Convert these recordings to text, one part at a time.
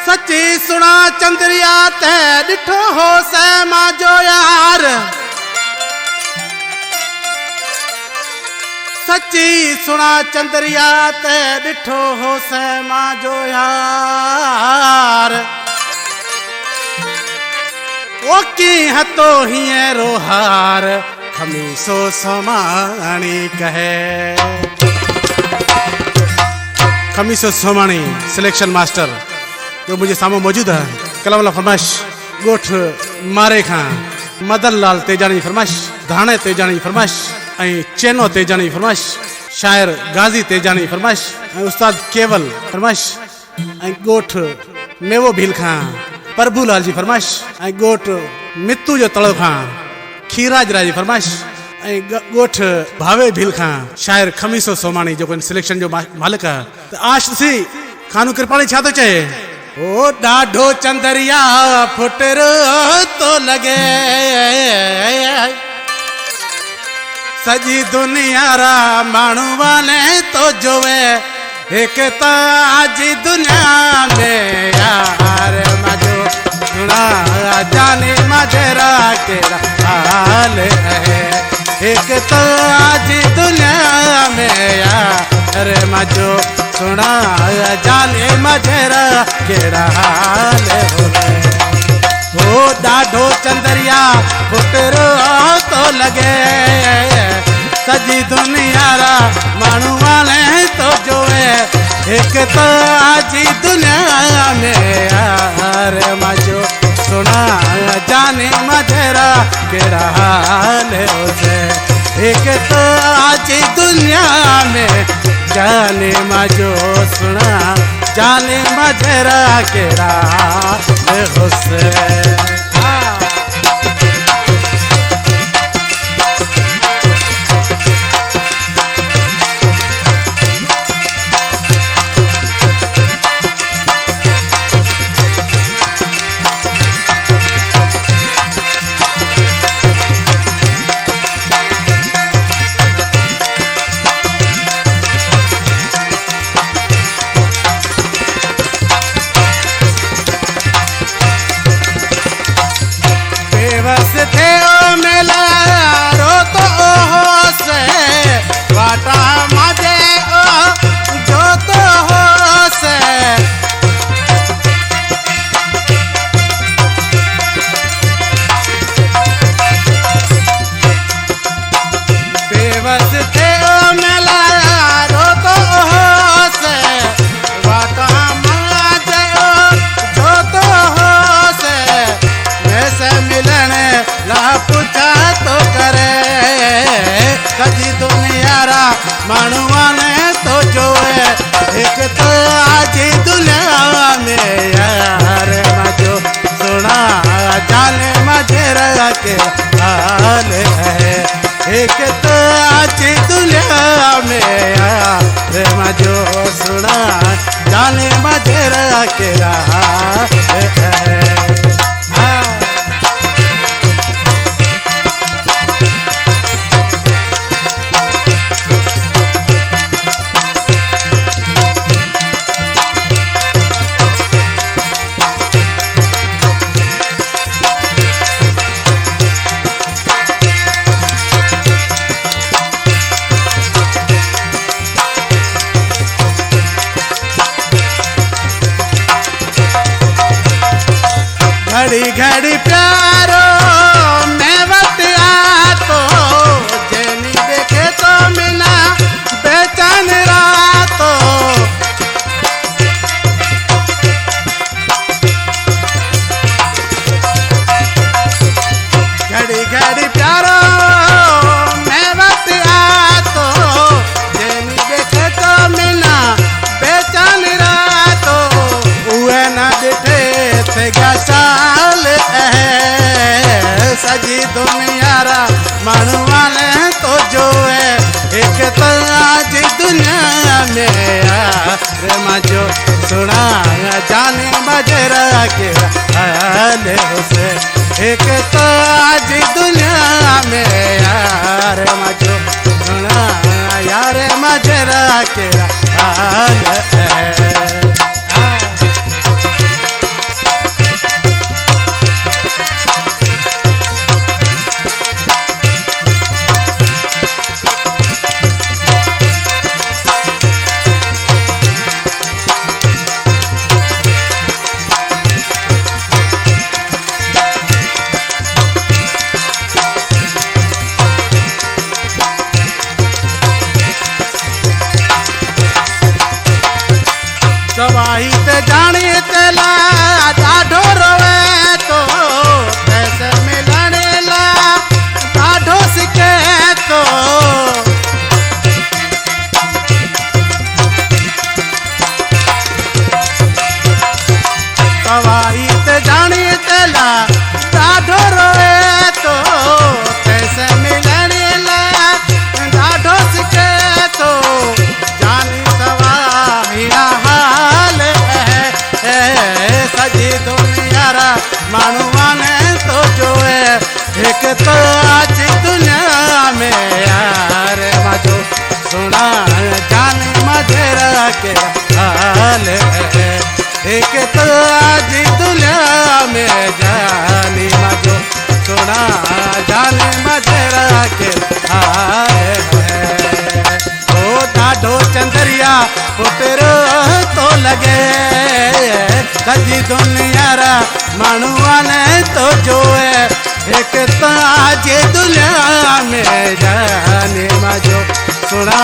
सच्ची सुना चंद्रिया ते डिठो हो से माजो यार, सच्ची सुना चंद्रिया ते डिठो हो से माजो यार। ओ की हतो हिए रोहार खमीसो सोमाणी कहे। खमीसो सोमाणी सिलेक्शन मास्टर जो मुझे सामने मौजूद है। कलम फरमाइश गोठ मारे खां मदन लाल तेजानी फरमाइश, धाणे तेजानी फरमाइश, चेनो तेजानी फरमाइश, शायर गाजी तेजानी फरमाइश, उस्ताद केवल फरमाइश, गोठ मेवो भील खां प्रभु लाल जी फरमाइश, गोठ मित्तू जो तड़ो खां खीराज राज जी फरमाइश, गोठ भावे भील खां शायर खमीसो सोमाणी जो सिलेक्शन जो मालिक है। तो आज तुसी खानू कृपाणी छा तो चए। ओ डाढो चंदरिया फुटर तो लगे, सजी दुनिया रा मानू वाले तो जोवे, एक ताज दुनिया में यार मजो सुना जाने मजरा केरा हाल है। एक ताज दुनिया में यार मजो सुना जाने मजरा केरा हाल है। ओ डाढो चंदरिया फुटरो तो लगे, सजी दुनिया रा मानू वाले तो जोए, एक तो आजी दुनिया में यार मजो सुना जाने मजरा केरा हाल है। एक तो आजी दुनिया में जाने मजो सुना जाने मजरा केरा हुसैन। मानुआ ने तो जोए, एक तो आज दुनिया में यार मजो सुना जाने मजरा के हाल है। एक तो आज दुनिया में यार मजो सुना जाने मजरा के हाल है। वाले तो जो है एक ताज दुनिया में यार मजो सुना जाने बजरा के हाल से एक ताज दुनिया में यार मजो सुना यार मजरा के हाल है। सवाई ते जाने तेला ढाढो रोवे तो पैसे मिलने ला ढाढो सिके तो सवाई ते जाने तेला ढाढो रोवे तो पैसे मिलने ला ढाढो सिके तो जानी सवाई सजी दुनिया रा मानुआ ने तो जो है एक ताज दुनिया में यार मजो सुना जाने मजरा के हाल है। एक ताज दुनिया में जाने मजो सुना जाने मजरा के हाल है। ओ ढाढो चंदरिया पुटरो तो लगे सजी दुनिया रा मानुआ ने तो जो है एक ताज दुनिया में जाने मजो सुना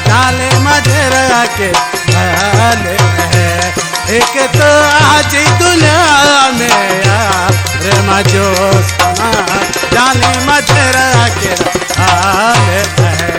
जाले मजरा के हाल है। एक ताज दुनिया में यार मजो सुना जाने मजरा के हाल है।